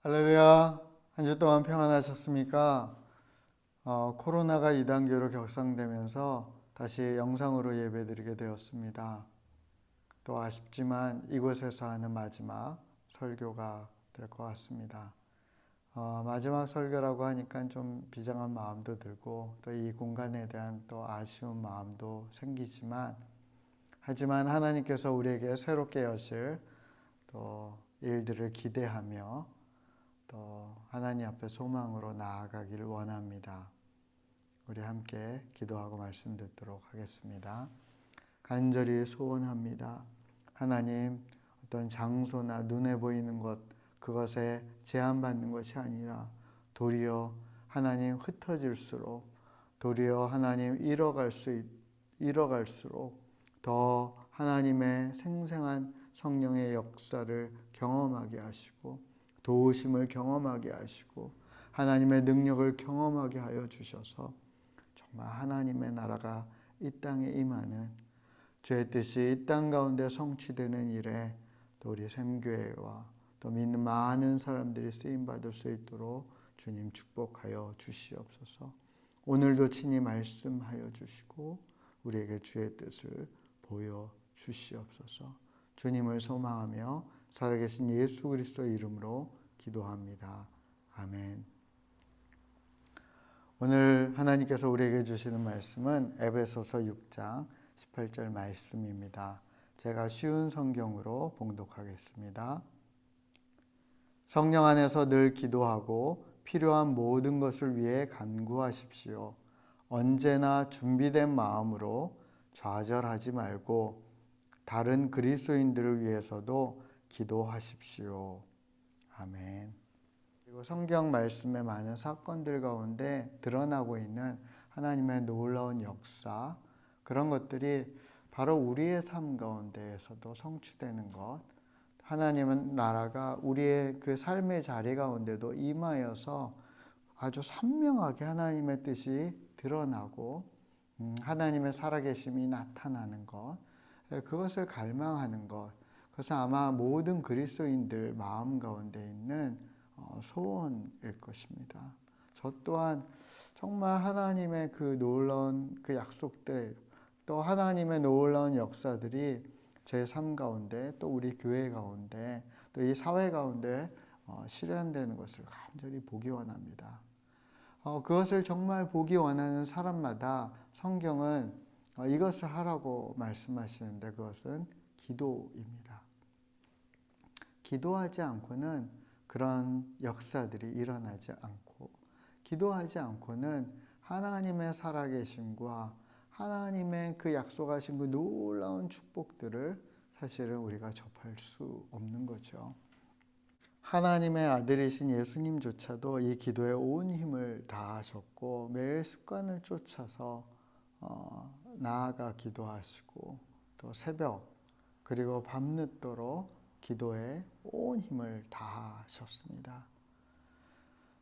할렐루야. 한 주 동안 평안하셨습니까? 코로나가 2단계로 격상되면서 다시 영상으로 예배드리게 되었습니다. 또 아쉽지만 이곳에서 하는 마지막 설교가 될 것 같습니다. 마지막 설교라고 하니까 좀 비장한 마음도 들고 또 이 공간에 대한 또 아쉬운 마음도 생기지만 하지만 하나님께서 우리에게 새롭게 여실 또 일들을 기대하며 또 하나님 앞에 소망으로 나아가기를 원합니다. 우리 함께 기도하고 말씀 듣도록 하겠습니다. 간절히 소원합니다. 하나님, 어떤 장소나 눈에 보이는 것, 그것에 제한받는 것이 아니라 도리어 하나님 흩어질수록, 도리어 하나님 잃어갈수록 더 하나님의 생생한 성령의 역사를 경험하게 하시고 도우심을 경험하게 하시고 하나님의 능력을 경험하게 하여 주셔서 정말 하나님의 나라가 이 땅에 임하는 주의 뜻이 이 땅 가운데 성취되는 일에 또 우리 샘교회와 또 믿는 많은 사람들이 쓰임받을 수 있도록 주님 축복하여 주시옵소서. 오늘도 친히 말씀하여 주시고 우리에게 주의 뜻을 보여 주시옵소서. 주님을 소망하며 살아계신 예수 그리스도 이름으로 기도합니다. 아멘. 오늘 하나님께서 우리에게 주시는 말씀은 에베소서 6장 18절 말씀입니다. 제가 쉬운 성경으로 봉독하겠습니다. 성령 안에서 늘 기도하고 필요한 모든 것을 위해 간구하십시오. 언제나 준비된 마음으로 좌절하지 말고 다른 그리스도인들을 위해서도 기도하십시오. 아멘. 그리고 성경 말씀의 많은 사건들 가운데 드러나고 있는 하나님의 놀라운 역사, 그런 것들이 바로 우리의 삶 가운데에서도 성취되는 것, 하나님은 나라가 우리의 그 삶의 자리 가운데도 임하여서 아주 선명하게 하나님의 뜻이 드러나고 하나님의 살아계심이 나타나는 것, 그것을 갈망하는 것, 그것은 아마 모든 그리스도인들 마음 가운데 있는 소원일 것입니다. 저 또한 정말 하나님의 그 놀라운 그 약속들, 또 하나님의 놀라운 역사들이 제 삶 가운데 또 우리 교회 가운데 또 이 사회 가운데 실현되는 것을 간절히 보기 원합니다. 그것을 정말 보기 원하는 사람마다 성경은 이것을 하라고 말씀하시는데 그것은 기도입니다. 기도하지 않고는 그런 역사들이 일어나지 않고, 기도하지 않고는 하나님의 살아계심과 하나님의 그 약속하신 그 놀라운 축복들을 사실은 우리가 접할 수 없는 거죠. 하나님의 아들이신 예수님조차도 이 기도에 온 힘을 다하셨고 매일 습관을 쫓아서 나아가 기도하시고 또 새벽 그리고 밤늦도록 기도에 온 힘을 다하셨습니다.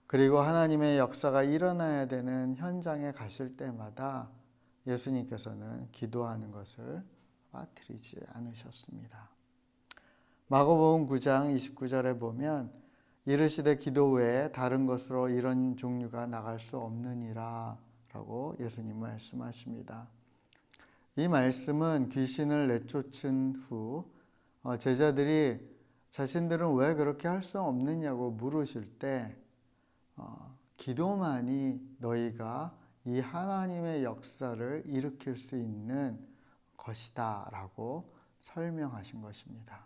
그리고 하나님의 역사가 일어나야 되는 현장에 가실 때마다 예수님께서는 기도하는 것을 빠뜨리지 않으셨습니다. 마가복음 9장 29절에 보면 이르시되 기도 외에 다른 것으로 이런 종류가 나갈 수 없느니라 라고 예수님 말씀하십니다. 이 말씀은 귀신을 내쫓은 후 제자들이 자신들은 왜 그렇게 할 수 없느냐고 물으실 때 기도만이 너희가 이 하나님의 역사를 일으킬 수 있는 것이다 라고 설명하신 것입니다.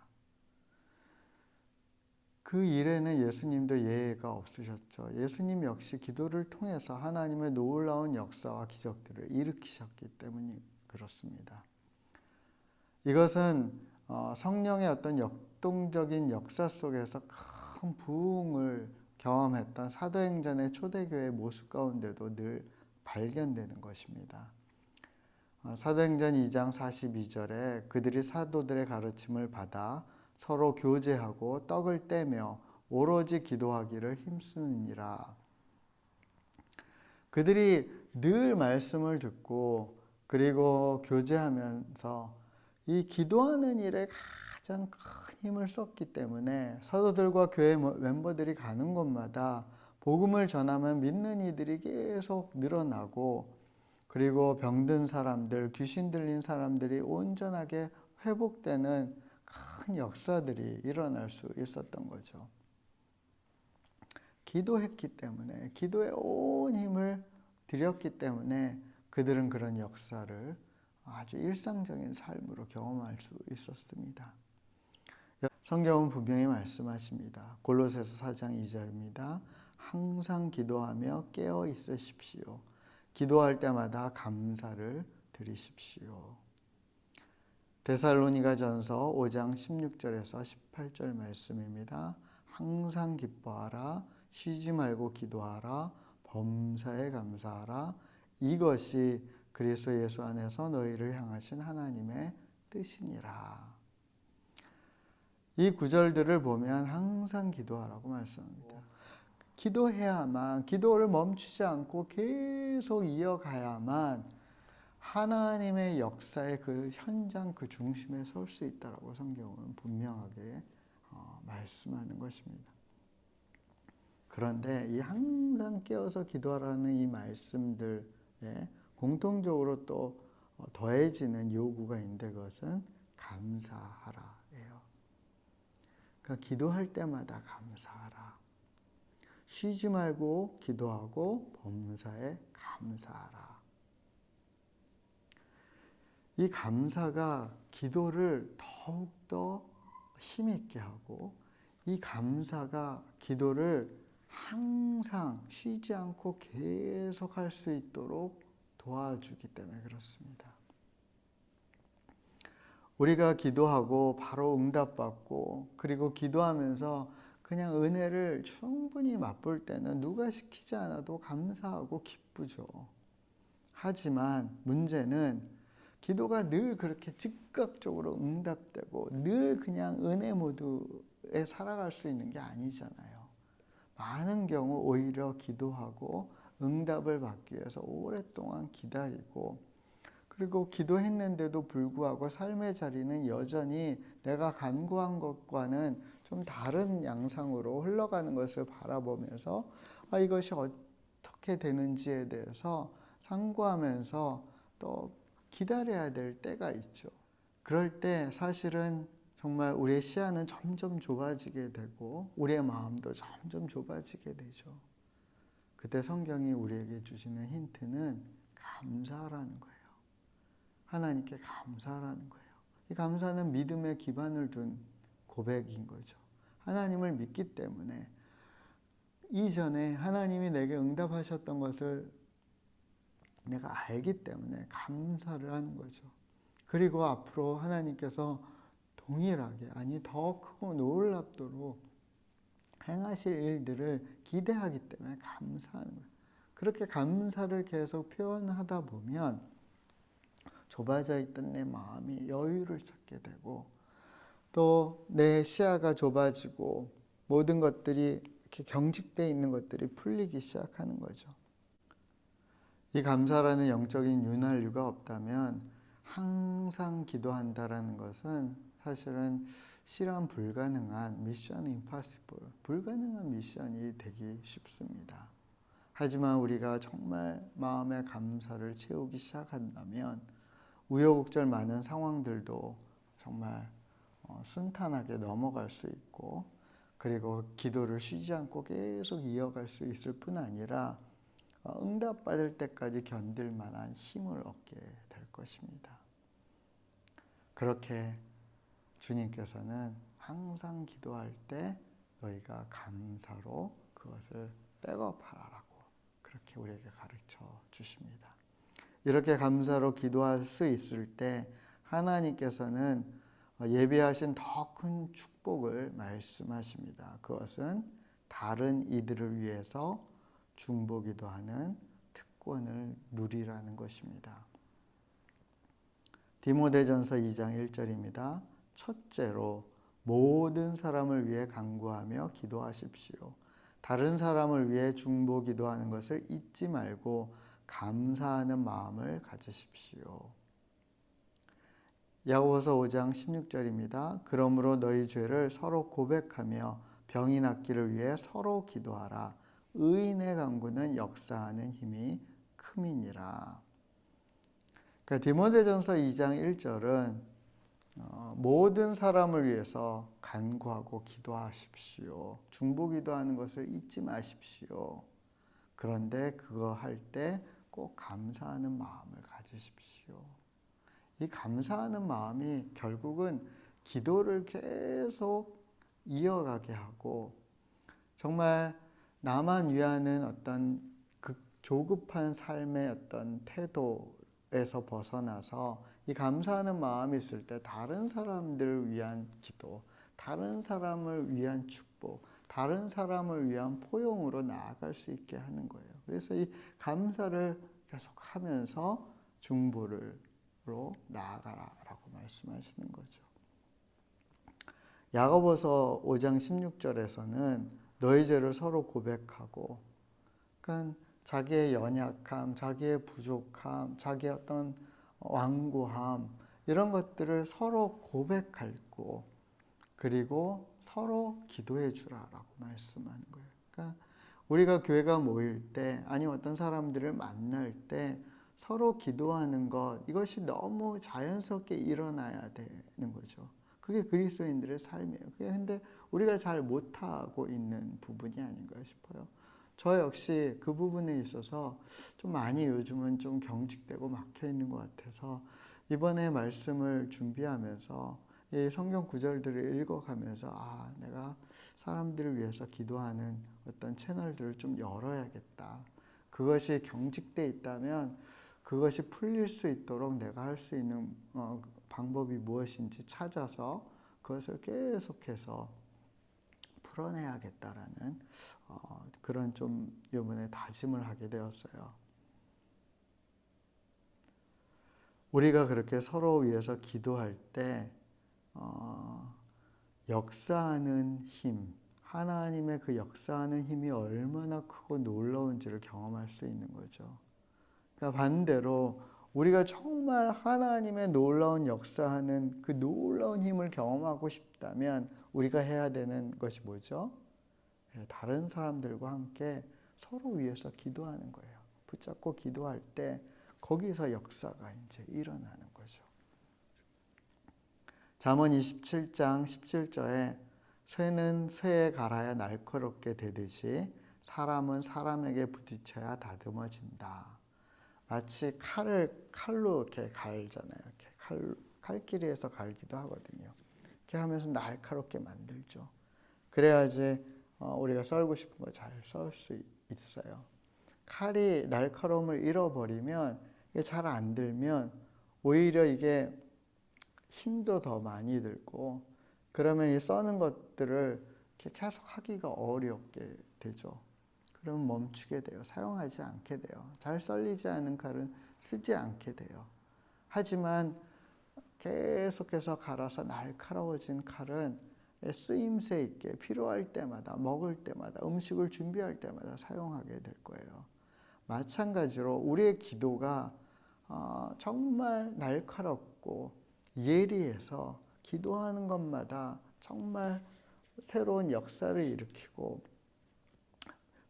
그 일에는 예수님도 예외가 없으셨죠. 예수님 역시 기도를 통해서 하나님의 놀라운 역사와 기적들을 일으키셨기 때문이 그렇습니다. 이것은 성령의 어떤 역동적인 역사 속에서 큰 부흥을 경험했던 사도행전의 초대교회의 모습 가운데도 늘 발견되는 것입니다. 사도행전 2장 42절에 그들이 사도들의 가르침을 받아 서로 교제하고 떡을 떼며 오로지 기도하기를 힘쓰느니라. 그들이 늘 말씀을 듣고 그리고 교제하면서 이 기도하는 일에 가장 큰 힘을 썼기 때문에 사도들과 교회 멤버들이 가는 곳마다 복음을 전하면 믿는 이들이 계속 늘어나고, 그리고 병든 사람들, 귀신 들린 사람들이 온전하게 회복되는 큰 역사들이 일어날 수 있었던 거죠. 기도했기 때문에, 기도에 온 힘을 들였기 때문에 그들은 그런 역사를 아주 일상적인 삶으로 경험할 수 있었습니다. 성경은 분명히 말씀하십니다. 골로새서 4장 2절입니다. 항상 기도하며 깨어 있으십시오. 기도할 때마다 감사를 드리십시오. 데살로니가전서 5장 16절에서 18절 말씀입니다. 항상 기뻐하라, 쉬지 말고 기도하라, 범사에 감사하라. 이것이 그리스도 예수 안에서 너희를 향하신 하나님의 뜻이니라. 이 구절들을 보면 항상 기도하라고 말씀합니다. 기도해야만, 기도를 멈추지 않고 계속 이어가야만 하나님의 역사의 그 현장, 그 중심에 설 수 있다라고 성경은 분명하게 말씀하는 것입니다. 그런데 이 항상 깨어서 기도하라는 이 말씀들에 공통적으로 또 더해지는 요구가 있는데, 그것은 감사하라예요. 그러니까 기도할 때마다 감사하라. 쉬지 말고 기도하고 범사에 감사하라. 이 감사가 기도를 더욱더 힘있게 하고, 이 감사가 기도를 항상 쉬지 않고 계속 할 수 있도록 도와주기 때문에 그렇습니다. 우리가 기도하고 바로 응답받고, 그리고 기도하면서 그냥 은혜를 충분히 맛볼 때는 누가 시키지 않아도 감사하고 기쁘죠. 하지만 문제는 기도가 늘 그렇게 즉각적으로 응답되고 늘 그냥 은혜 모드에 살아갈 수 있는 게 아니잖아요. 많은 경우 오히려 기도하고 응답을 받기 위해서 오랫동안 기다리고, 그리고 기도했는데도 불구하고 삶의 자리는 여전히 내가 간구한 것과는 좀 다른 양상으로 흘러가는 것을 바라보면서 이것이 어떻게 되는지에 대해서 상고하면서 또 기다려야 될 때가 있죠. 그럴 때 사실은 정말 우리의 시야는 점점 좁아지게 되고 우리의 마음도 점점 좁아지게 되죠. 그때 성경이 우리에게 주시는 힌트는 감사하라는 거예요. 하나님께 감사하라는 거예요. 이 감사는 믿음에 기반을 둔 고백인 거죠. 하나님을 믿기 때문에, 이전에 하나님이 내게 응답하셨던 것을 내가 알기 때문에 감사를 하는 거죠. 그리고 앞으로 하나님께서 동일하게, 아니 더 크고 놀랍도록 행하실 일들을 기대하기 때문에 감사하는 거예요. 그렇게 감사를 계속 표현하다 보면 좁아져 있던 내 마음이 여유를 찾게 되고, 또 내 시야가 좁아지고 모든 것들이 이렇게 경직되어 있는 것들이 풀리기 시작하는 거죠. 이 감사라는 영적인 윤활유가 없다면 항상 기도한다라는 것은 사실은 실현 불가능한 미션 임파서블, 불가능한 미션이 되기 쉽습니다. 하지만 우리가 정말 마음의 감사를 채우기 시작한다면 우여곡절 많은 상황들도 정말 순탄하게 넘어갈 수 있고, 그리고 기도를 쉬지 않고 계속 이어갈 수 있을 뿐 아니라 응답받을 때까지 견딜 만한 힘을 얻게 될 것입니다. 그렇게 주님께서는 항상 기도할 때 너희가 감사로 그것을 백업하라고 그렇게 우리에게 가르쳐 주십니다. 이렇게 감사로 기도할 수 있을 때 하나님께서는 예비하신 더 큰 축복을 말씀하십니다. 그것은 다른 이들을 위해서 중보기도 하는 특권을 누리라는 것입니다. 디모데전서 2장 1절입니다. 첫째로 모든 사람을 위해 간구하며 기도하십시오. 다른 사람을 위해 중보기도하는 것을 잊지 말고 감사하는 마음을 가지십시오. 야고보서 5장 16절입니다. 그러므로 너희 죄를 서로 고백하며 병이 낫기를 위해 서로 기도하라. 의인의 간구는 역사하는 힘이 큼이니라. 그러니까 디모데전서 2장 1절은 모든 사람을 위해서 간구하고 기도하십시오. 중보기도하는 것을 잊지 마십시오. 그런데 그거 할 때 꼭 감사하는 마음을 가지십시오. 이 감사하는 마음이 결국은 기도를 계속 이어가게 하고 정말 나만 위하는 어떤 조급한 삶의 어떤 태도에서 벗어나서 이 감사하는 마음이 있을 때 다른 사람들을 위한 기도, 다른 사람을 위한 축복, 다른 사람을 위한 포용으로 나아갈 수 있게 하는 거예요. 그래서 이 감사를 계속하면서 중보로 나아가라라고 말씀하시는 거죠. 야고보서 5장 16절에서는 너희 죄를 서로 고백하고, 그러니까 자기의 연약함, 자기의 부족함, 자기의 어떤 완고함 이런 것들을 서로 고백하고 그리고 서로 기도해 주라라고 말씀하는 거예요. 그러니까 우리가 교회가 모일 때 아니면 어떤 사람들을 만날 때 서로 기도하는 것 이것이 너무 자연스럽게 일어나야 되는 거죠. 그게 그리스도인들의 삶이에요. 그런데 우리가 잘 못하고 있는 부분이 아닌가 싶어요. 저 역시 그 부분에 있어서 좀 많이 요즘은 좀 경직되고 막혀 있는 것 같아서 이번에 말씀을 준비하면서 이 성경 구절들을 읽어가면서 내가 사람들을 위해서 기도하는 어떤 채널들을 좀 열어야겠다. 그것이 경직돼 있다면 그것이 풀릴 수 있도록 내가 할 수 있는 방법이 무엇인지 찾아서 그것을 계속해서 풀어내야겠다라는 그런 좀 이번에 다짐을 하게 되었어요. 우리가 그렇게 서로 위해서 기도할 때 역사하는 힘, 하나님의 그 역사하는 힘이 얼마나 크고 놀라운지를 경험할 수 있는 거죠. 그러니까 반대로 우리가 정말 하나님의 놀라운 역사하는 그 놀라운 힘을 경험하고 싶다면 우리가 해야 되는 것이 뭐죠? 다른 사람들과 함께 서로 위해서 기도하는 거예요. 붙잡고 기도할 때 거기서 역사가 이제 일어나는 거죠. 잠언 27장 17절에 쇠는 쇠에 갈아야 날카롭게 되듯이 사람은 사람에게 부딪혀야 다듬어진다. 마치 칼로 이렇게 갈잖아요. 이렇게 칼길이에서 갈기도 하거든요. 이렇게 하면서 날카롭게 만들죠. 그래야지 우리가 썰고 싶은 거 잘 썰 수 있어요. 칼이 날카로움을 잃어버리면 이게 잘 안 들면 오히려 이게 힘도 더 많이 들고 그러면 이 써는 것들을 계속 하기가 어렵게 되죠. 그러면 멈추게 돼요. 사용하지 않게 돼요. 잘 썰리지 않은 칼은 쓰지 않게 돼요. 하지만 계속해서 갈아서 날카로워진 칼은 쓰임새 있게 필요할 때마다 먹을 때마다 음식을 준비할 때마다 사용하게 될 거예요. 마찬가지로 우리의 기도가 정말 날카롭고 예리해서 기도하는 것마다 정말 새로운 역사를 일으키고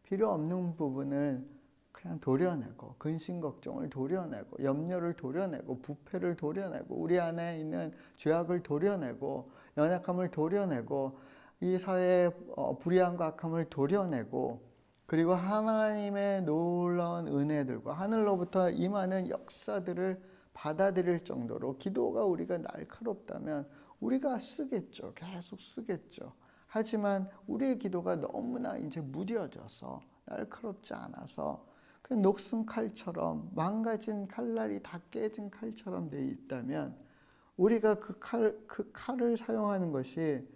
필요 없는 부분을 그냥 도려내고 근심 걱정을 도려내고 염려를 도려내고 부패를 도려내고 우리 안에 있는 죄악을 도려내고 연약함을 도려내고 이 사회의 불의함과 악함을 도려내고 그리고 하나님의 놀라운 은혜들과 하늘로부터 임하는 역사들을 받아들일 정도로 기도가 우리가 날카롭다면 우리가 쓰겠죠. 계속 쓰겠죠. 하지만 우리의 기도가 너무나 이제 무뎌져서 날카롭지 않아서 그 녹슨 칼처럼 망가진 칼날이 다 깨진 칼처럼 되어 있다면 우리가 그 칼을 사용하는 것이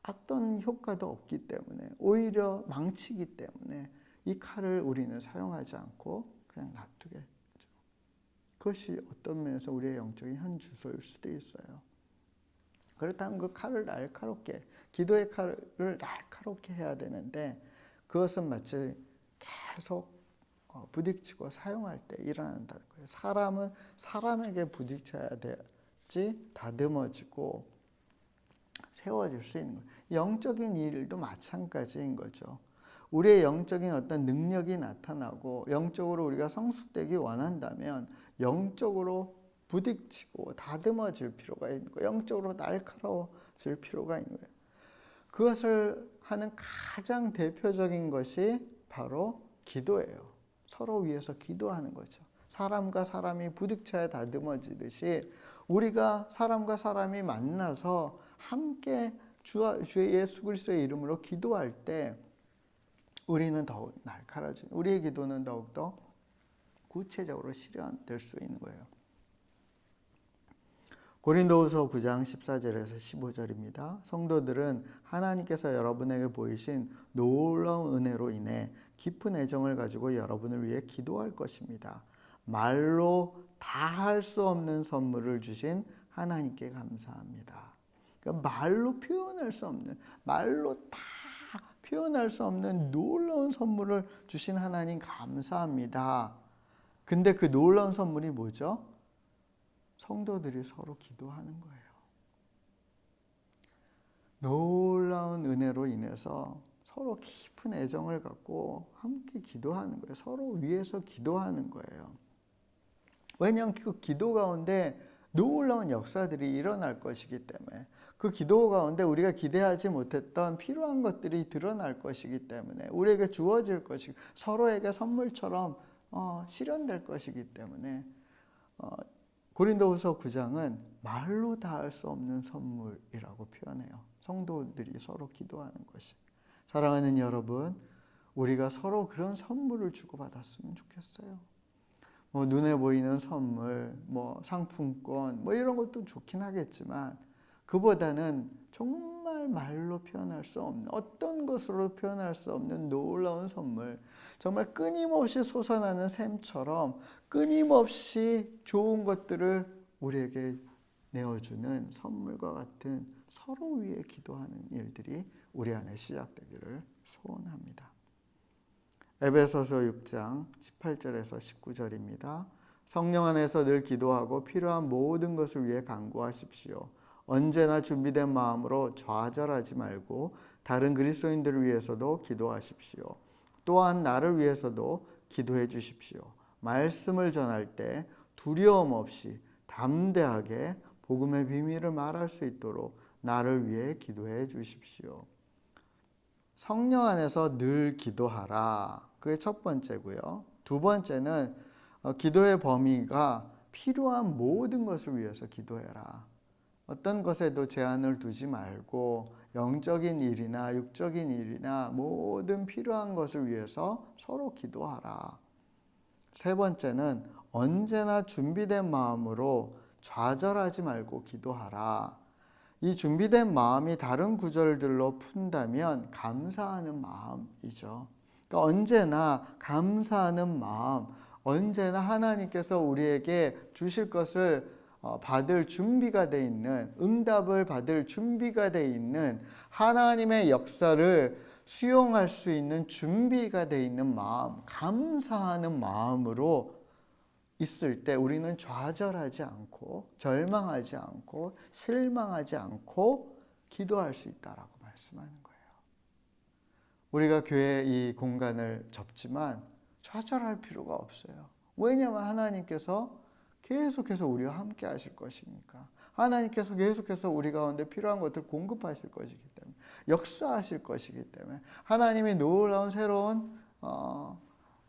어떤 효과도 없기 때문에 오히려 망치기 때문에 이 칼을 우리는 사용하지 않고 그냥 놔두게 되죠. 그것이 어떤 면에서 우리의 영적인 현주소일 수도 있어요. 그렇다면 그 칼을 날카롭게 기도의 칼을 날카롭게 해야 되는데 그것은 마치 계속 부딪히고 사용할 때 일어난다는 거예요. 사람은 사람에게 부딪혀야 다듬어지고 세워질 수 있는 거예요. 영적인 일도 마찬가지인 거죠. 우리의 영적인 어떤 능력이 나타나고 영적으로 우리가 성숙되기 원한다면 영적으로 부딪히고 다듬어질 필요가 있는 거예요. 영적으로 날카로워질 필요가 있는 거예요. 그것을 하는 가장 대표적인 것이 바로 기도예요. 서로 위해서 기도하는 거죠. 사람과 사람이 부딪혀야 다듬어지듯이 우리가 사람과 사람이 만나서 함께 주 예수 그리스도의 이름으로 기도할 때 우리는 더욱 날카로워지는, 우리의 기도는 더욱더 구체적으로 실현될 수 있는 거예요. 고린도후서 9장 14절에서 15절입니다. 성도들은 하나님께서 여러분에게 보이신 놀라운 은혜로 인해 깊은 애정을 가지고 여러분을 위해 기도할 것입니다. 말로 다 할 수 없는 선물을 주신 하나님께 감사합니다. 그러니까 말로 표현할 수 없는, 말로 다 표현할 수 없는 놀라운 선물을 주신 하나님 감사합니다. 근데 그 놀라운 선물이 뭐죠? 성도들이 서로 기도하는 거예요. 놀라운 은혜로 인해서 서로 깊은 애정을 갖고 함께 기도하는 거예요. 서로 위해서 기도하는 거예요. 왜냐하면 그 기도 가운데 놀라운 역사들이 일어날 것이기 때문에, 그 기도 가운데 우리가 기대하지 못했던 필요한 것들이 드러날 것이기 때문에, 우리에게 주어질 것이고 서로에게 선물처럼 실현될 것이기 때문에 고린도후서 9장은 말로 다 할 수 없는 선물이라고 표현해요. 성도들이 서로 기도하는 것이. 사랑하는 여러분, 우리가 서로 그런 선물을 주고받았으면 좋겠어요. 눈에 보이는 선물, 상품권, 이런 것도 좋긴 하겠지만, 그보다는 정말 말로 표현할 수 없는, 어떤 것으로 표현할 수 없는 놀라운 선물, 정말 끊임없이 솟아나는 샘처럼 끊임없이 좋은 것들을 우리에게 내어주는 선물과 같은 서로 위해 기도하는 일들이 우리 안에 시작되기를 소원합니다. 에베소서 6장 18절에서 19절입니다. 성령 안에서 늘 기도하고 필요한 모든 것을 위해 간구하십시오. 언제나 준비된 마음으로 좌절하지 말고 다른 그리스도인들을 위해서도 기도하십시오. 또한 나를 위해서도 기도해 주십시오. 말씀을 전할 때 두려움 없이 담대하게 복음의 비밀을 말할 수 있도록 나를 위해 기도해 주십시오. 성령 안에서 늘 기도하라. 그게 첫 번째고요. 두 번째는 기도의 범위가 필요한 모든 것을 위해서 기도해라. 어떤 것에도 제한을 두지 말고 영적인 일이나 육적인 일이나 모든 필요한 것을 위해서 서로 기도하라. 세 번째는 언제나 준비된 마음으로 좌절하지 말고 기도하라. 이 준비된 마음이 다른 구절들로 푼다면 감사하는 마음이죠. 그러니까 언제나 감사하는 마음, 언제나 하나님께서 우리에게 주실 것을 받을 준비가 돼 있는, 응답을 받을 준비가 돼 있는, 하나님의 역사를 수용할 수 있는 준비가 돼 있는 마음, 감사하는 마음으로 있을 때 우리는 좌절하지 않고 절망하지 않고 실망하지 않고 기도할 수 있다라고 말씀하는 거예요. 우리가 교회 이 공간을 접지만 좌절할 필요가 없어요. 왜냐하면 하나님께서 계속해서 우리와 함께 하실 것이니까. 하나님께서 계속해서 우리 가운데 필요한 것들 공급하실 것이기 때문에, 역사하실 것이기 때문에, 하나님이 놀라운 새로운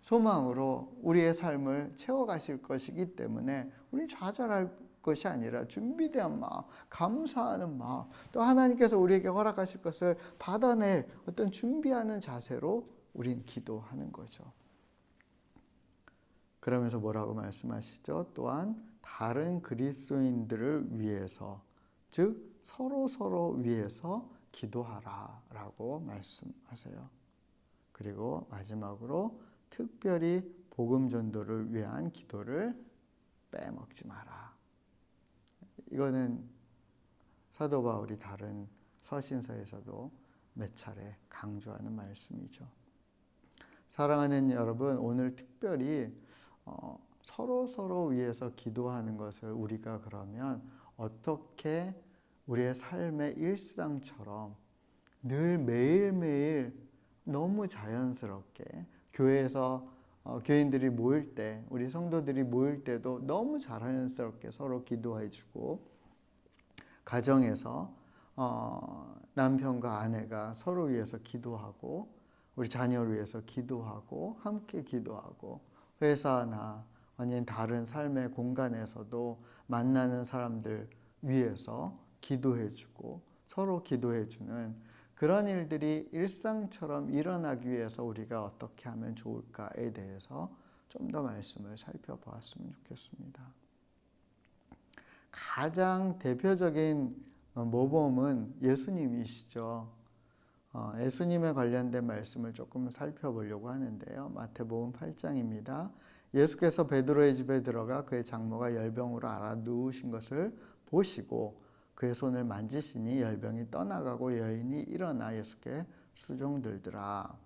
소망으로 우리의 삶을 채워가실 것이기 때문에 우리 좌절할 것이 아니라 준비된 마음, 감사하는 마음, 또 하나님께서 우리에게 허락하실 것을 받아낼 어떤 준비하는 자세로 우린 기도하는 거죠. 그러면서 뭐라고 말씀하시죠? 또한 다른 그리스도인들을 위해서, 즉 서로 위해서 기도하라라고 말씀하세요. 그리고 마지막으로 특별히 복음 전도를 위한 기도를 빼먹지 마라. 이거는 사도 바울이 다른 서신서에서도 몇 차례 강조하는 말씀이죠. 사랑하는 여러분, 오늘 특별히 서로 위해서 기도하는 것을 우리가 그러면 어떻게 우리의 삶의 일상처럼 늘 매일매일 너무 자연스럽게 교회에서 교인들이 모일 때, 우리 성도들이 모일 때도 너무 자연스럽게 서로 기도해 주고, 가정에서 남편과 아내가 서로 위해서 기도하고, 우리 자녀를 위해서 기도하고, 함께 기도하고, 회사나 아니면 다른 삶의 공간에서도 만나는 사람들 위해서 기도해 주고, 서로 기도해 주는 그런 일들이 일상처럼 일어나기 위해서 우리가 어떻게 하면 좋을까에 대해서 좀 더 말씀을 살펴보았으면 좋겠습니다. 가장 대표적인 모범은 예수님이시죠. 예수님에 관련된 말씀을 조금 살펴보려고 하는데요. 마태복음 8장입니다. 예수께서 베드로의 집에 들어가 그의 장모가 열병으로 앓아 누우신 것을 보시고 그의 손을 만지시니 열병이 떠나가고 여인이 일어나 예수께 수종들더라.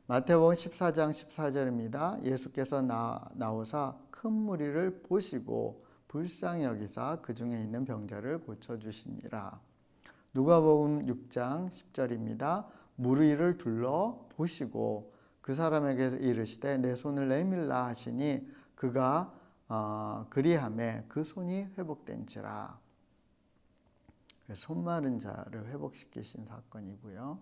마태복음 14장 14절입니다. 예수께서 나오사 큰 무리를 보시고 불쌍히 여기사 그 중에 있는 병자를 고쳐주시니라. 누가복음 6장 10절입니다. 무리를 둘러 보시고 그 사람에게 이르시되 내 손을 내밀라 하시니 그가 그리하매 그 손이 회복된지라. 손 마른 자를 회복시키신 사건이고요.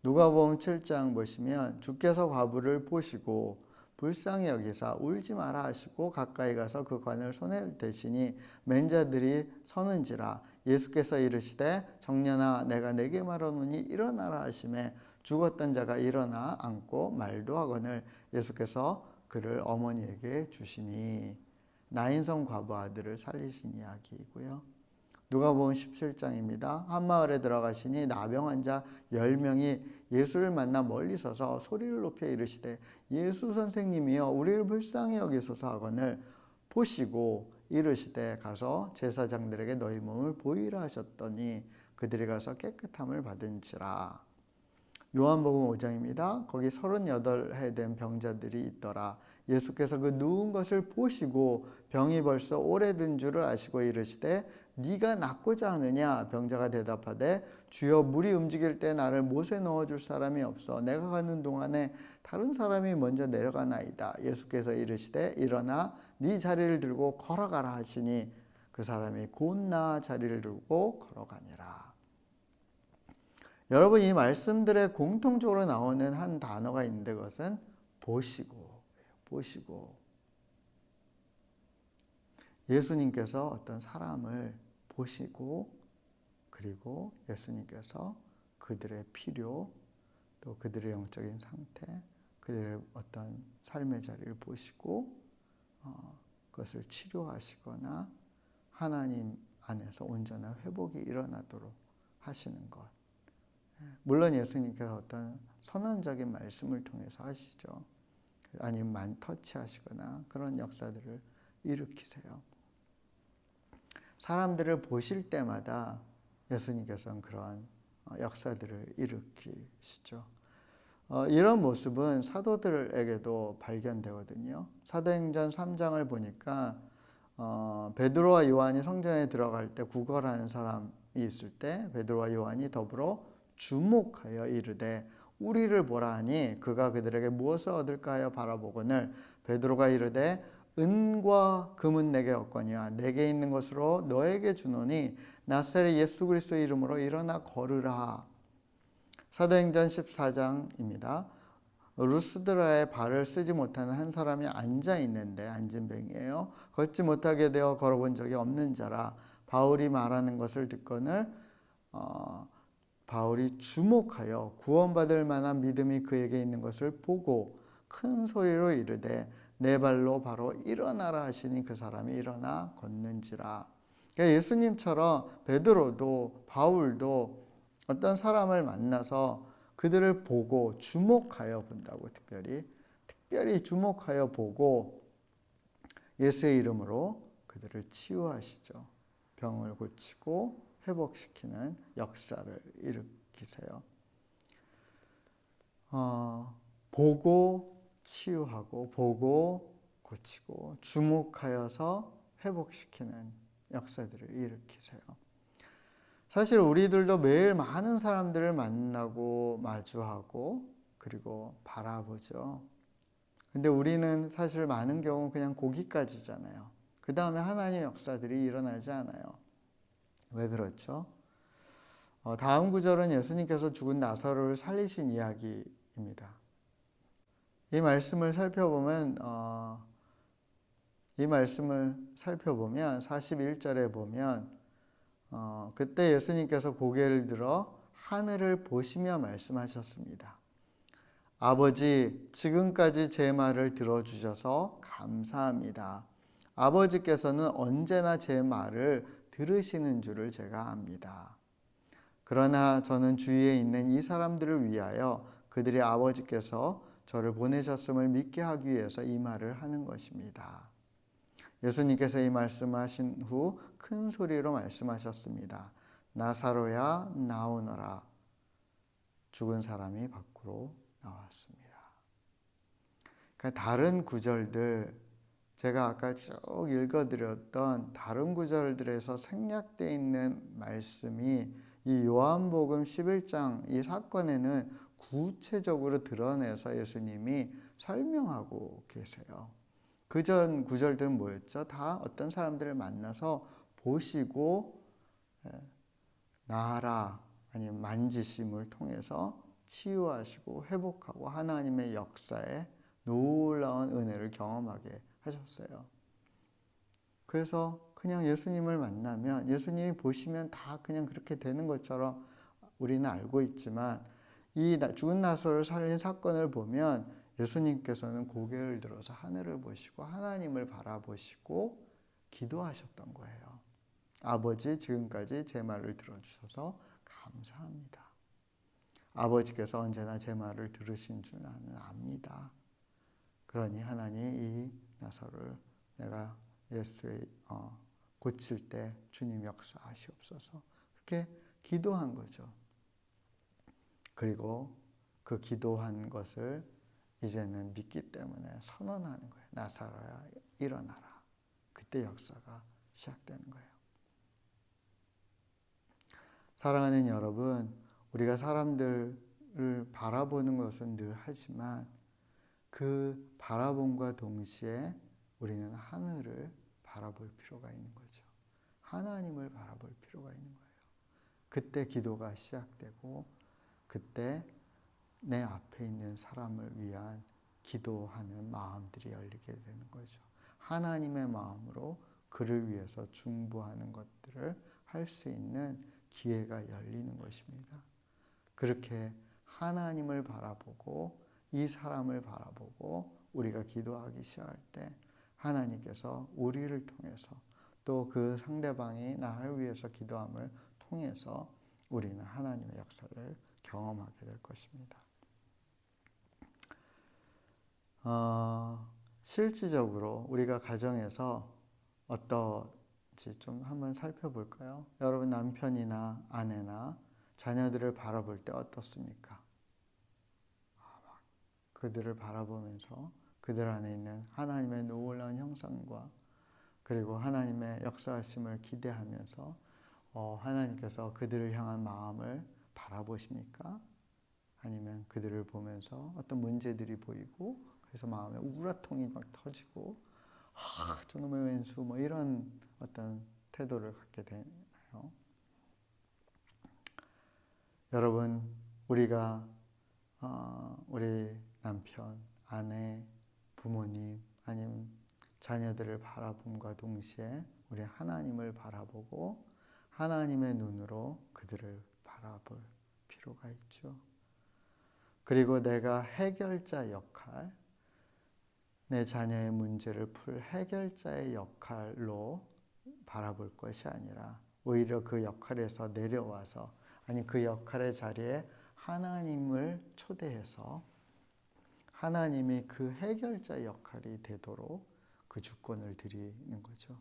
누가복음 7장 보시면 주께서 과부를 보시고 불쌍히 여기사 울지 마라 하시고 가까이 가서 그 관을 손에 대시니 맨 자들이 서는지라. 예수께서 이르시되 청년아 내가 내게 말하노니 일어나라 하시매 죽었던 자가 일어나 앉고 말도 하거늘 예수께서 그를 어머니에게 주시니. 나인성 과부 아들을 살리신 이야기이고요. 누가복음 17장입니다. 한 마을에 들어가시니 나병 환자 10명이 예수를 만나 멀리 서서 소리를 높여 이르시되 예수 선생님이여 우리를 불쌍히 여기소서 하거늘 보시고 이르시되 가서 제사장들에게 너희 몸을 보이라 하셨더니 그들이 가서 깨끗함을 받은지라. 요한복음 5장입니다. 거기 38해 된 병자들이 있더라. 예수께서 그 누운 것을 보시고 병이 벌써 오래된 줄을 아시고 이르시되 네가 낫고자 하느냐? 병자가 대답하되 주여 물이 움직일 때 나를 못에 넣어줄 사람이 없어 내가 가는 동안에 다른 사람이 먼저 내려가나이다. 예수께서 이르시되 일어나 네 자리를 들고 걸어가라 하시니 그 사람이 곧 나아 자리를 들고 걸어가니라. 여러분, 이 말씀들에 공통적으로 나오는 한 단어가 있는데 그것은 보시고. 예수님께서 어떤 사람을 보시고 그리고 예수님께서 그들의 필요 또 그들의 영적인 상태 그들의 어떤 삶의 자리를 보시고 그것을 치료하시거나 하나님 안에서 온전한 회복이 일어나도록 하시는 것. 물론 예수님께서 어떤 선언적인 말씀을 통해서 하시죠. 아니면 터치하시거나 그런 역사들을 일으키세요. 사람들을 보실 때마다 예수님께서는 그런 역사들을 일으키시죠. 이런 모습은 사도들에게도 발견되거든요. 사도행전 3장을 보니까 베드로와 요한이 성전에 들어갈 때 구걸하는 사람이 있을 때 베드로와 요한이 더불어 주목하여 이르되 우리를 보라 하니 그가 그들에게 무엇을 얻을까 하여 바라보거늘 베드로가 이르되 은과 금은 내게 없거니와 내게 있는 것으로 너에게 주노니 나사렛 예수 그리스도의 이름으로 일어나 걸으라. 사도행전 14장입니다. 루스드라의 발을 쓰지 못하는 한 사람이 앉아 있는데 안진뱅이에요. 걷지 못하게 되어 걸어본 적이 없는 자라. 바울이 말하는 것을 듣거늘 바울이 주목하여 구원받을 만한 믿음이 그에게 있는 것을 보고 큰 소리로 이르되 내 발로 바로 일어나라 하시니 그 사람이 일어나 걷는지라. 그러니까 예수님처럼 베드로도 바울도 어떤 사람을 만나서 그들을 보고 주목하여 본다고 특별히 주목하여 보고 예수의 이름으로 그들을 치유하시죠. 병을 고치고 회복시키는 역사를 일으키세요. 보고 치유하고 보고 고치고 주목하여서 회복시키는 역사들을 일으키세요. 사실 우리들도 매일 많은 사람들을 만나고 마주하고 그리고 바라보죠. 근데 우리는 사실 많은 경우 그냥 거기까지잖아요. 그 다음에 하나님의 역사들이 일어나지 않아요. 왜 그렇죠? 다음 구절은 예수님께서 죽은 나사로를 살리신 이야기입니다. 이 말씀을 살펴보면 41절에 보면 그때 예수님께서 고개를 들어 하늘을 보시며 말씀하셨습니다. 아버지, 지금까지 제 말을 들어주셔서 감사합니다. 아버지께서는 언제나 제 말을 들으시는 줄을 제가 압니다. 그러나 저는 주위에 있는 이 사람들을 위하여 그들의 아버지께서 저를 보내셨음을 믿게 하기 위해서 이 말을 하는 것입니다. 예수님께서 이 말씀하신 후 큰 소리로 말씀하셨습니다. 나사로야 나오너라. 죽은 사람이 밖으로 나왔습니다. 그러니까 다른 구절들, 제가 아까 쭉 읽어드렸던 다른 구절들에서 생략되어 있는 말씀이 이 요한복음 11장 이 사건에는 구체적으로 드러내서 예수님이 설명하고 계세요. 그전 구절들은 뭐였죠? 다 어떤 사람들을 만나서 보시고 나아라 아니면 만지심을 통해서 치유하시고 회복하고 하나님의 역사에 놀라운 은혜를 경험하게 하셨어요. 그래서 그냥 예수님을 만나면 예수님이 보시면 다 그냥 그렇게 되는 것처럼 우리는 알고 있지만 이 죽은 나사로를 살린 사건을 보면 예수님께서는 고개를 들어서 하늘을 보시고 하나님을 바라보시고 기도하셨던 거예요. 아버지, 지금까지 제 말을 들어주셔서 감사합니다. 아버지께서 언제나 제 말을 들으신 줄 나는 압니다. 그러니 하나님 이 나사로를 내가 예수의 고칠 때 주님 역사하시옵소서. 그렇게 기도한 거죠. 그리고 그 기도한 것을 이제는 믿기 때문에 선언하는 거예요. 나사로야 일어나라. 그때 역사가 시작되는 거예요. 사랑하는 여러분, 우리가 사람들을 바라보는 것은 늘 하지만 그 바라봄과 동시에 우리는 하늘을 바라볼 필요가 있는 거죠. 하나님을 바라볼 필요가 있는 거예요. 그때 기도가 시작되고 그때 내 앞에 있는 사람을 위한 기도하는 마음들이 열리게 되는 거죠. 하나님의 마음으로 그를 위해서 중보하는 것들을 할 수 있는 기회가 열리는 것입니다. 그렇게 하나님을 바라보고 이 사람을 바라보고 우리가 기도하기 시작할 때 하나님께서 우리를 통해서 또 그 상대방이 나를 위해서 기도함을 통해서 우리는 하나님의 역사를 경험하게 될 것입니다. 실질적으로 우리가 가정에서 어떤지 좀 한번 살펴볼까요? 여러분 남편이나 아내나 자녀들을 바라볼 때 어떻습니까? 그들을 바라보면서 그들 안에 있는 하나님의 놀라운 형상과 그리고 하나님의 역사하심을 기대하면서 하나님께서 그들을 향한 마음을 바라보십니까? 아니면 그들을 보면서 어떤 문제들이 보이고 그래서 마음에 우라통이 막 터지고 저놈의 왼수 뭐 이런 어떤 태도를 갖게 되나요? 여러분 우리가 우리 남편, 아내, 부모님 아니면 자녀들을 바라봄과 동시에 우리 하나님을 바라보고 하나님의 눈으로 그들을 바라볼 필요가 있죠. 그리고 내가 해결자 역할, 내 자녀의 문제를 풀 해결자의 역할로 바라볼 것이 아니라 오히려 그 역할에서 내려와서 아니 그 역할의 자리에 하나님을 초대해서 하나님이 그 해결자 역할이 되도록 그 주권을 드리는 거죠.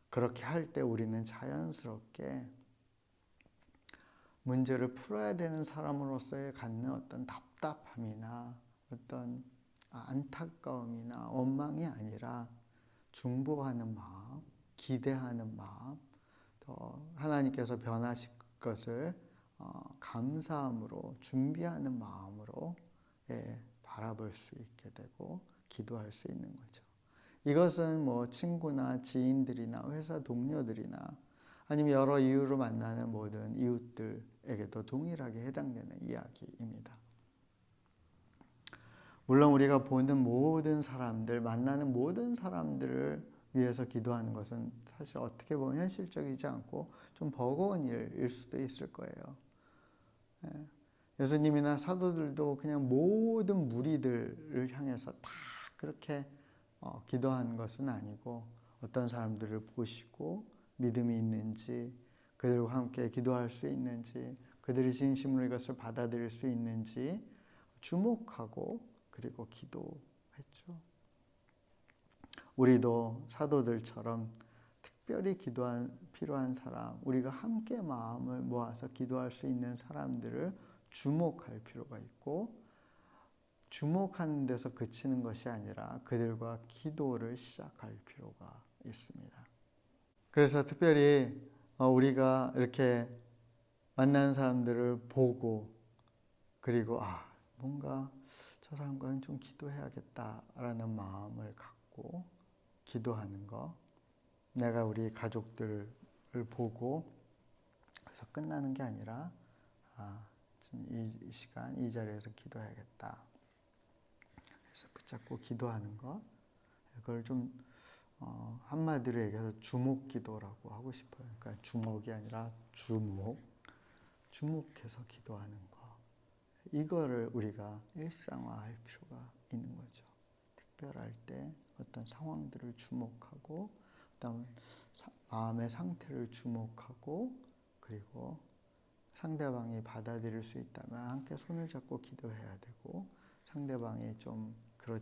그렇게 할 때 우리는 자연스럽게 문제를 풀어야 되는 사람으로서의 갖는 어떤 답답함이나 어떤 안타까움이나 원망이 아니라 중보하는 마음, 기대하는 마음, 또 하나님께서 변하실 것을 감사함으로 준비하는 마음으로 바라볼 수 있게 되고 기도할 수 있는 거죠. 이것은 뭐 친구나 지인들이나 회사 동료들이나 아니면 여러 이유로 만나는 모든 이웃들에게도 동일하게 해당되는 이야기입니다. 물론 우리가 보는 모든 사람들, 만나는 모든 사람들을 위해서 기도하는 것은 사실 어떻게 보면 현실적이지 않고 좀 버거운 일일 수도 있을 거예요. 예수님이나 사도들도 그냥 모든 무리들을 향해서 다 그렇게 기도한 것은 아니고 어떤 사람들을 보시고 믿음이 있는지, 그들과 함께 기도할 수 있는지, 그들이 진심으로 이것을 받아들일 수 있는지 주목하고 그리고 기도했죠. 우리도 사도들처럼 특별히 필요한 사람, 우리가 함께 마음을 모아서 기도할 수 있는 사람들을 주목할 필요가 있고, 주목하는 데서 그치는 것이 아니라 그들과 기도를 시작할 필요가 있습니다. 그래서 특별히 우리가 이렇게 만나는 사람들을 보고 그리고 뭔가 저 사람과는 좀 기도해야겠다라는 마음을 갖고 기도하는 거, 내가 우리 가족들을 보고 그래서 끝나는 게 아니라 지금 이 시간 이 자리에서 기도해야겠다. 그래서 붙잡고 기도하는 것, 그걸 좀 한마디로 얘기해서 주목기도라고 하고 싶어요. 그러니까 주먹이 아니라 주목해서 기도하는 것. 이거를 우리가 일상화할 필요가 있는 거죠. 특별할 때 어떤 상황들을 주목하고, 그다음 마음의 상태를 주목하고, 그리고 상대방이 받아들일 수 있다면 함께 손을 잡고 기도해야 되고, 상대방이 좀 그런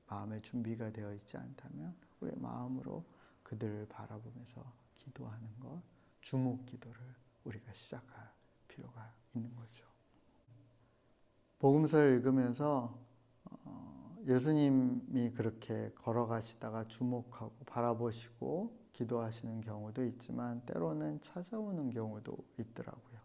마음의 준비가 되어 있지 않다면 우리의 마음으로 그들을 바라보면서 기도하는 것, 주목 기도를 우리가 시작할 필요가 있는 거죠. 복음서를 읽으면서 예수님이 그렇게 걸어가시다가 주목하고 바라보시고 기도하시는 경우도 있지만 때로는 찾아오는 경우도 있더라고요.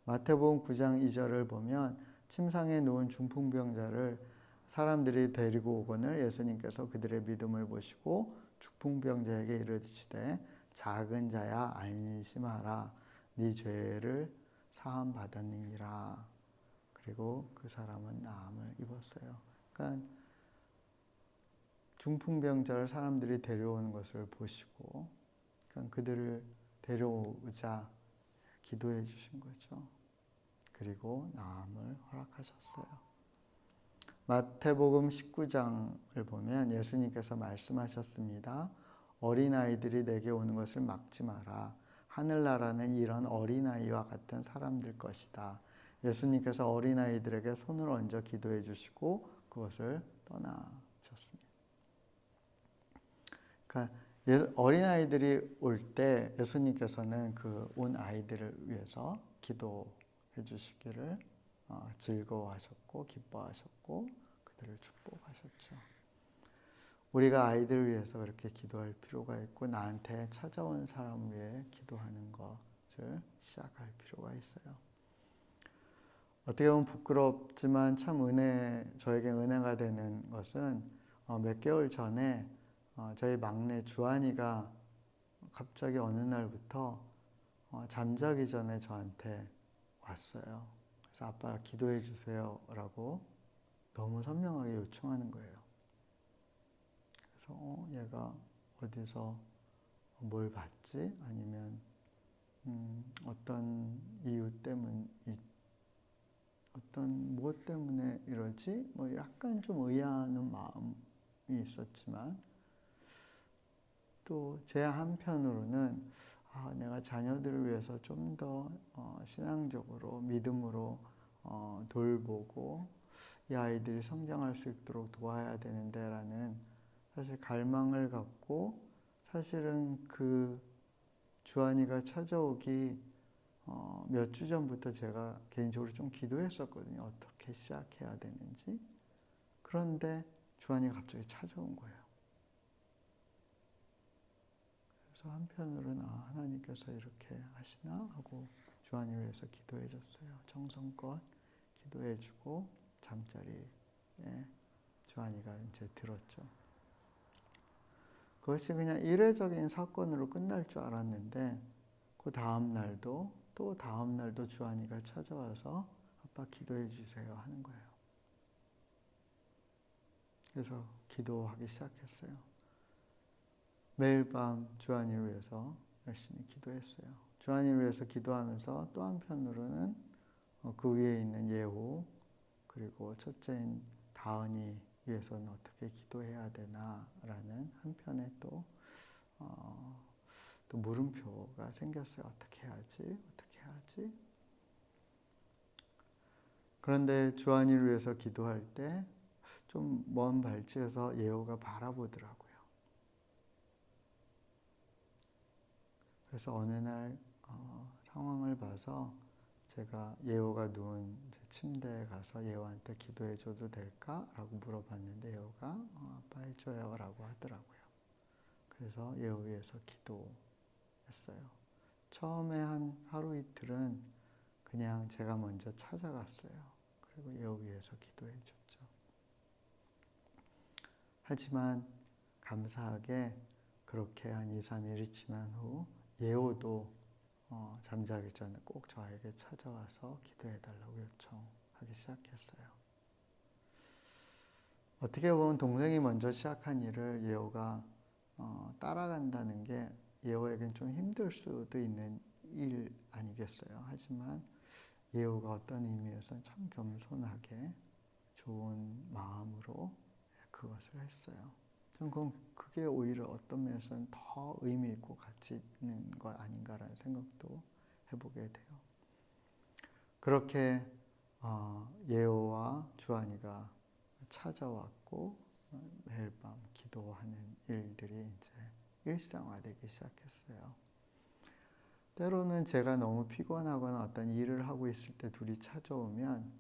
마태복음 9장 2절을 보면 침상에 누운 중풍병자를 사람들이 데리고 오거늘 예수님께서 그들의 믿음을 보시고 중풍병자에게 이르시되 작은 자야 안심하라 네 죄를 사함 받았느니라. 그리고 그 사람은 나음을 입었어요. 그러니까 중풍병자를 사람들이 데려오는 것을 보시고 그러니까 그들을 데려오자 기도해 주신 거죠. 그리고 나음을 허락하셨어요. 마태복음 19장을 보면 예수님께서 말씀하셨습니다. 어린아이들이 내게 오는 것을 막지 마라. 하늘나라는 이런 어린아이와 같은 사람들 것이다. 예수님께서 어린아이들에게 손을 얹어 기도해 주시고 그것을 떠나셨습니다. 그러니까 어린아이들이 올 때 예수님께서는 그 온 아이들을 위해서 기도해 주시기를 즐거워하셨고 기뻐하셨고 그들을 축복하셨죠. 우리가 아이들을 위해서 그렇게 기도할 필요가 있고 나한테 찾아온 사람을 위해 기도하는 것을 시작할 필요가 있어요. 어떻게 보면 부끄럽지만 참 저에게 은혜가 되는 것은 몇 개월 전에 저희 막내 주한이가 갑자기 어느 날부터 잠자기 전에 저한테 왔어요. 그래서 아빠 기도해 주세요 라고 너무 선명하게 요청하는 거예요. 그래서 얘가 어디서 뭘 봤지? 아니면 어떤 이유 어떤 무엇 때문에 이러지? 뭐 약간 좀 의아한 마음이 있었지만 또 제 한편으로는 내가 자녀들을 위해서 좀 더 신앙적으로 믿음으로 돌보고 이 아이들이 성장할 수 있도록 도와야 되는데 라는 사실 갈망을 갖고 사실은 그 주한이가 찾아오기 몇 주 전부터 제가 개인적으로 좀 기도했었거든요. 어떻게 시작해야 되는지. 그런데 주한이가 갑자기 찾아온 거예요. 그래서 한편으로는 하나님께서 이렇게 하시나 하고 주한이를 위해서 기도해 줬어요. 정성껏 기도해 주고 잠자리에 주한이가 이제 들었죠. 그것이 그냥 이례적인 사건으로 끝날 줄 알았는데 그 다음 날도 또 다음 날도 주한이가 찾아와서 아빠 기도해 주세요 하는 거예요. 그래서 기도하기 시작했어요. 매일 밤 주한이를 위해서 열심히 기도했어요. 주한이를 위해서 기도하면서 또 한편으로는 그 위에 있는 예후 그리고 첫째인 다은이 위해서는 어떻게 기도해야 되나라는 한편에 또 물음표가 생겼어요. 어떻게 해야지? 어떻게 해야지? 그런데 주한이를 위해서 기도할 때 좀 먼 발치에서 예후가 바라보더라고요. 그래서 어느 날 상황을 봐서 제가 예후가 누운 침대에 가서 예후한테 기도해 줘도 될까? 라고 물어봤는데 예후가 아빠 해줘요 라고 하더라고요. 그래서 예후 위해서 기도했어요. 처음에 한 하루 이틀은 그냥 제가 먼저 찾아갔어요. 그리고 예후 위해서 기도해 줬죠. 하지만 감사하게 그렇게 한 2, 3일이 지난 후 예후도 잠자기 전에 꼭 저에게 찾아와서 기도해달라고 요청하기 시작했어요. 어떻게 보면 동생이 먼저 시작한 일을 예후가 따라간다는 게 예후에겐 좀 힘들 수도 있는 일 아니겠어요. 하지만 예후가 어떤 의미에서는 참 겸손하게 좋은 마음으로 그것을 했어요. 저는 그게 오히려 어떤 면에서는 더 의미 있고 가치 있는 것 아닌가라는 생각도 해보게 돼요. 그렇게 예호와 주한이가 찾아왔고 매일 밤 기도하는 일들이 이제 일상화되기 시작했어요. 때로는 제가 너무 피곤하거나 어떤 일을 하고 있을 때 둘이 찾아오면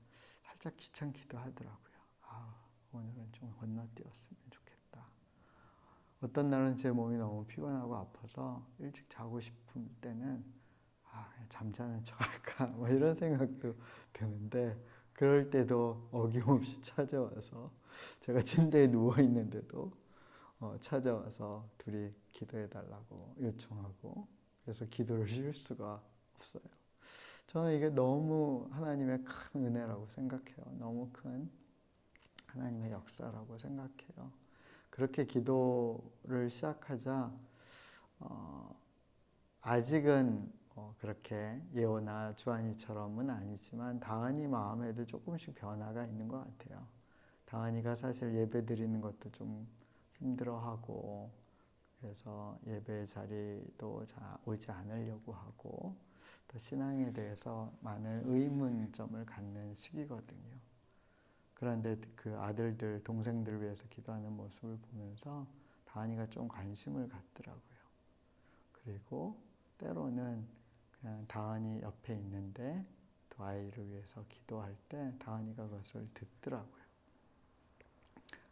살짝 귀찮기도 하더라고요. 오늘은 좀 건너뛰었으면 좋겠다. 어떤 날은 제 몸이 너무 피곤하고 아파서 일찍 자고 싶을 때는 그냥 잠자는 척 할까 뭐 이런 생각도 드는데 그럴 때도 어김없이 찾아와서 제가 침대에 누워있는데도 찾아와서 둘이 기도해 달라고 요청하고 그래서 기도를 쉴 수가 없어요. 저는 이게 너무 하나님의 큰 은혜라고 생각해요. 너무 큰 하나님의 역사라고 생각해요. 그렇게 기도를 시작하자 아직은 그렇게 예호나 주한이처럼은 아니지만 다은이 마음에도 조금씩 변화가 있는 것 같아요. 다은이가 사실 예배 드리는 것도 좀 힘들어하고 그래서 예배 자리도 잘 오지 않으려고 하고 또 신앙에 대해서 많은 의문점을 갖는 시기거든요. 그런데 그 아들들, 동생들을 위해서 기도하는 모습을 보면서 다은이가 좀 관심을 갖더라고요. 그리고 때로는 그냥 다은이 옆에 있는데 두 아이를 위해서 기도할 때 다은이가 그것을 듣더라고요.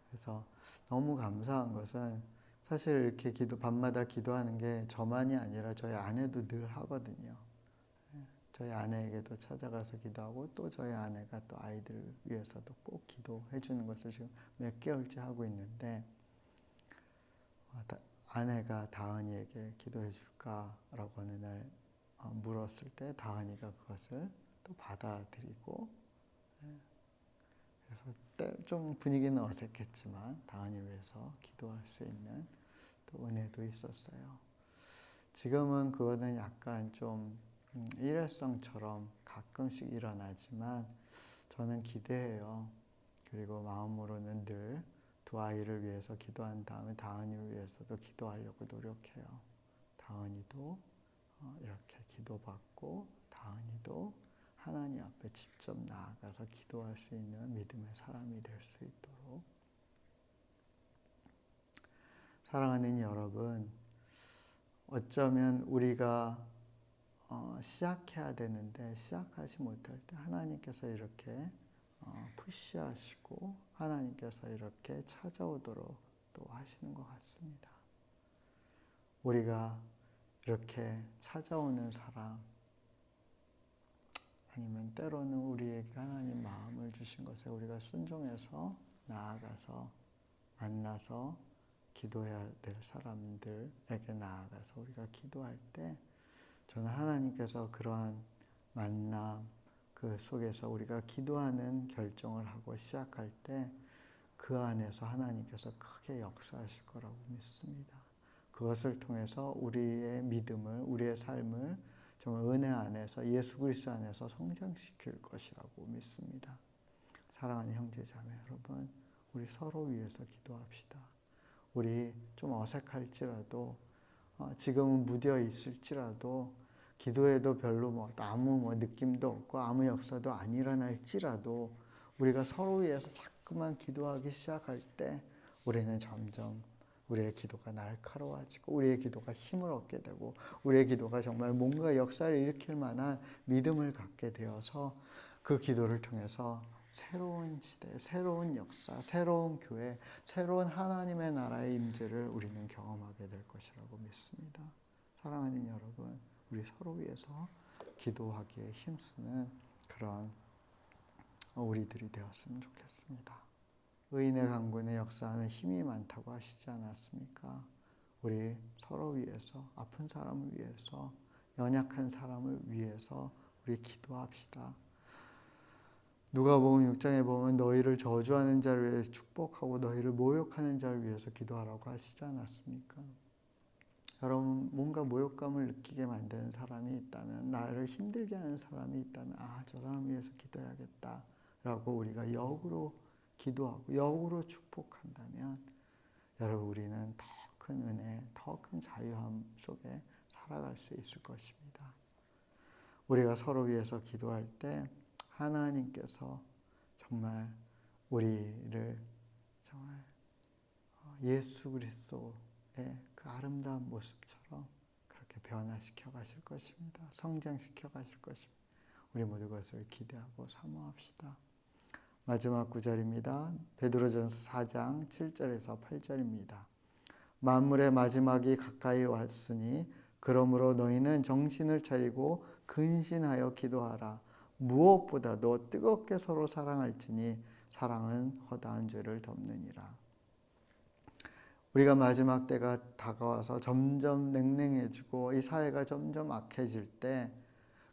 그래서 너무 감사한 것은 사실 이렇게 밤마다 기도하는 게 저만이 아니라 저희 아내도 늘 하거든요. 저희 아내에게도 찾아가서 기도하고 또 저희 아내가 또 아이들 위해서도 꼭 기도해 주는 것을 지금 몇 개월째 하고 있는데 아내가 다은이에게 기도해 줄까라고 어느 날 물었을 때 다은이가 그것을 또 받아들이고 그래서 좀 분위기는 어색했지만 다은이를 위해서 기도할 수 있는 또 은혜도 있었어요. 지금은 그거는 약간 좀 일회성처럼 가끔씩 일어나지만 저는 기대해요. 그리고 마음으로는 늘 두 아이를 위해서 기도한 다음에 다은이를 위해서도 기도하려고 노력해요. 다은이도 이렇게 기도받고 다은이도 하나님 앞에 직접 나아가서 기도할 수 있는 믿음의 사람이 될 수 있도록. 사랑하는 여러분, 어쩌면 우리가 시작해야 되는데 시작하지 못할 때 하나님께서 이렇게 푸시하시고 하나님께서 이렇게 찾아오도록 또 하시는 것 같습니다. 우리가 이렇게 찾아오는 사람, 아니면 때로는 우리에게 하나님 마음을 주신 것에 우리가 순종해서 나아가서 만나서 기도해야 될 사람들에게 나아가서 우리가 기도할 때, 저는 하나님께서 그러한 만남 그 속에서 우리가 기도하는 결정을 하고 시작할 때 그 안에서 하나님께서 크게 역사하실 거라고 믿습니다. 그것을 통해서 우리의 믿음을, 우리의 삶을 정말 은혜 안에서, 예수 그리스도 안에서 성장시킬 것이라고 믿습니다. 사랑하는 형제자매 여러분, 우리 서로 위해서 기도합시다. 우리 좀 어색할지라도, 지금은 무뎌 있을지라도, 기도해도 별로 아무 느낌도 없고 아무 역사도 안 일어날지라도, 우리가 서로 위해서 자꾸만 기도하기 시작할 때 우리는 점점 우리의 기도가 날카로워지고 우리의 기도가 힘을 얻게 되고 우리의 기도가 정말 뭔가 역사를 일으킬 만한 믿음을 갖게 되어서 그 기도를 통해서 새로운 시대, 새로운 역사, 새로운 교회, 새로운 하나님의 나라의 임재를 우리는 경험하게 될 것이라고 믿습니다. 사랑하는 여러분, 우리 서로 위해서 기도하기에 힘쓰는 그런 우리들이 되었으면 좋겠습니다. 의인의 강군에 역사하는 힘이 많다고 하시지 않았습니까? 우리 서로 위해서, 아픈 사람을 위해서, 연약한 사람을 위해서 우리 기도합시다. 누가복음 6장에 보면 너희를 저주하는 자를 위해서 축복하고 너희를 모욕하는 자를 위해서 기도하라고 하시지 않았습니까? 여러분, 뭔가 모욕감을 느끼게 만드는 사람이 있다면, 나를 힘들게 하는 사람이 있다면, 저 사람 위해서 기도해야겠다 라고 우리가 역으로 기도하고 역으로 축복한다면, 여러분, 우리는 더 큰 은혜, 더 큰 자유함 속에 살아갈 수 있을 것입니다. 우리가 서로 위해서 기도할 때 하나님께서 정말 우리를 정말 예수 그리스도의 그 아름다운 모습처럼 그렇게 변화시켜 가실 것입니다. 성장시켜 가실 것입니다. 우리 모두 그것을 기대하고 사모합시다. 마지막 구절입니다. 베드로전서 4장 7절에서 8절입니다. 만물의 마지막이 가까이 왔으니 그러므로 너희는 정신을 차리고 근신하여 기도하라. 무엇보다도 뜨겁게 서로 사랑할지니 사랑은 허다한 죄를 덮느니라. 우리가 마지막 때가 다가와서 점점 냉랭해지고 이 사회가 점점 악해질 때,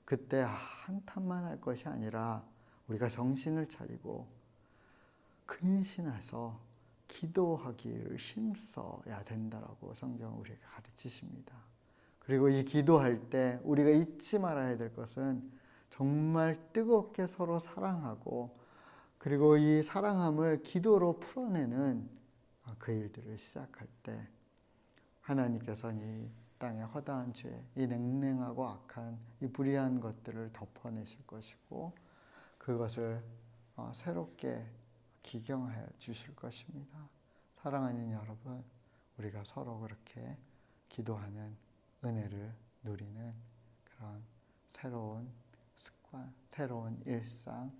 그때 한탄만 할 것이 아니라 우리가 정신을 차리고 근신해서 기도하기를 힘써야 된다라고 성경은 우리에게 가르치십니다. 그리고 이 기도할 때 우리가 잊지 말아야 될 것은 정말 뜨겁게 서로 사랑하고, 그리고 이 사랑함을 기도로 풀어내는 그 일들을 시작할 때 하나님께서는 이 땅의 허다한 죄, 이 냉랭하고 악한 이 불의한 것들을 덮어내실 것이고 그것을 새롭게 기경하여 주실 것입니다. 사랑하는 여러분, 우리가 서로 그렇게 기도하는 은혜를 누리는 그런 새로운 습관, 새로운 일상,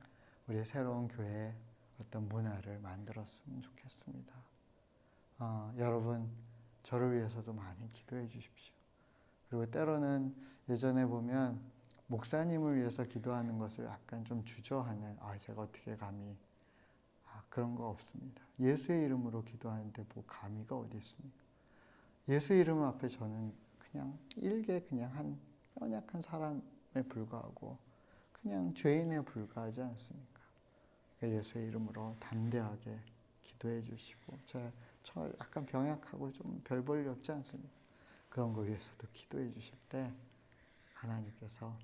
우리의 새로운 교회의 어떤 문화를 만들었으면 좋겠습니다. 여러분, 저를 위해서도 많이 기도해 주십시오. 그리고 때로는 예전에 보면 목사님을 위해서 기도하는 것을 약간 좀 주저하는, 제가 어떻게 감히, 그런 거 없습니다. 예수의 이름으로 기도하는데 뭐 감히가 어디 있습니까? 예수의 이름 앞에 저는 그냥 일개 그냥 한 연약한 사람에 불과하고 그냥 죄인에 불과하지 않습니까? 그러니까 예수의 이름으로 담대하게 기도해 주시고, 저 약간 병약하고 좀 별 볼일 없지 않습니까? 그런 거 위해서도 기도해 주실 때 하나님께서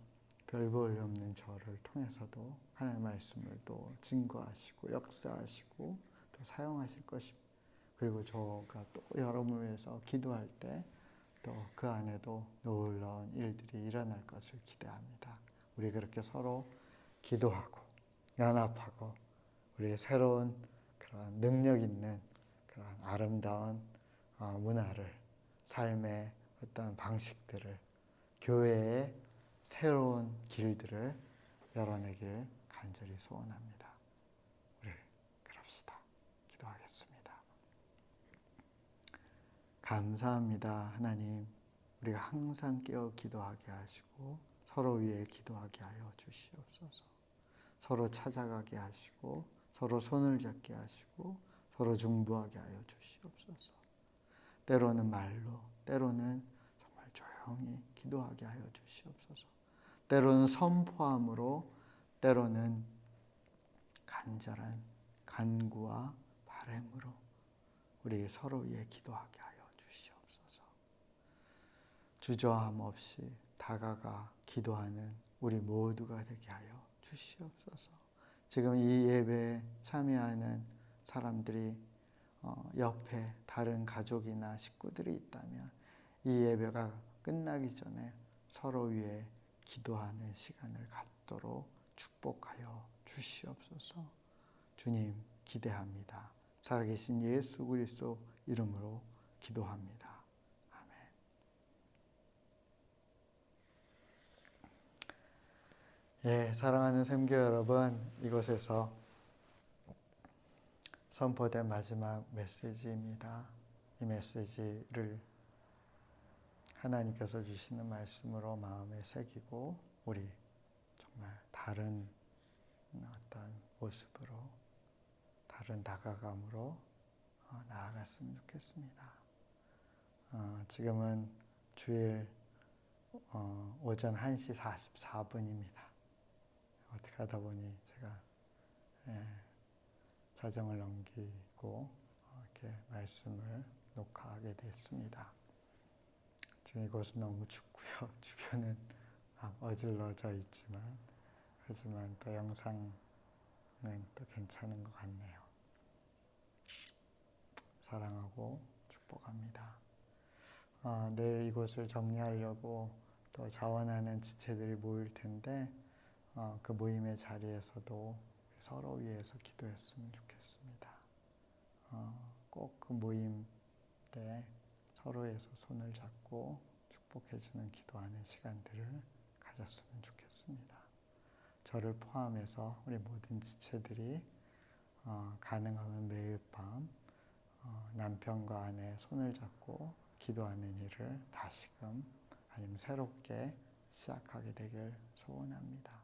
별 볼일 없는 저를 통해서도 하나님의 말씀을 또 증거하시고 역사하시고 또 사용하실 것입니다. 그리고 저가 또 여러분을 위해서 기도할 때 또 그 안에도 놀라운 일들이 일어날 것을 기대합니다. 우리 그렇게 서로 기도하고 연합하고 우리의 새로운 그런 능력 있는 그런 아름다운 문화를, 삶의 어떤 방식들을, 교회의 새로운 길들을 열어내기를 간절히 소원합니다. 우리 그럽시다. 기도하겠습니다. 감사합니다. 하나님, 우리가 항상 깨어 기도하게 하시고 서로 위해 기도하게 하여 주시옵소서. 서로 찾아가게 하시고 서로 손을 잡게 하시고 서로 중보하게 하여 주시옵소서. 때로는 말로, 때로는 정말 조용히 기도하게 하여 주시옵소서. 때로는 선포함으로, 때로는 간절한 간구와 바람으로 우리 서로 위해 기도하게 하여 주시옵소서. 주저함 없이 다가가 기도하는 우리 모두가 되게 하여 주시옵소서. 지금 이 예배에 참여하는 사람들이 옆에 다른 가족이나 식구들이 있다면 이 예배가 끝나기 전에 서로 위해 기도하는 시간을 갖도록 축복하여 주시옵소서. 주님 기대합니다. 살아계신 예수 그리스도 이름으로 기도합니다. 아멘. 예, 사랑하는 샘교 여러분, 이곳에서 선포된 마지막 메시지입니다. 이 메시지를 하나님께서 주시는 말씀으로 마음에 새기고 우리 정말 다른 어떤 모습으로, 다른 다가감으로 나아갔으면 좋겠습니다. 지금은 주일 오전 1시 44분입니다. 어떻게 하다 보니 제가 자정을 넘기고 이렇게 말씀을 녹화하게 됐습니다. 지금 이곳은 너무 춥고요. 주변은 어질러져 있지만, 하지만 또 영상은 또 괜찮은 것 같네요. 사랑하고 축복합니다. 내일 이곳을 정리하려고 또 자원하는 지체들이 모일 텐데 그 모임의 자리에서도 서로 위해서 기도했으면 좋겠습니다. 꼭 그 모임 때 서로에서 손을 잡고 축복해주는 기도하는 시간들을 가졌으면 좋겠습니다. 저를 포함해서 우리 모든 지체들이 가능하면 매일 밤 남편과 아내 손을 잡고 기도하는 일을 다시금 아니면 새롭게 시작하게 되길 소원합니다.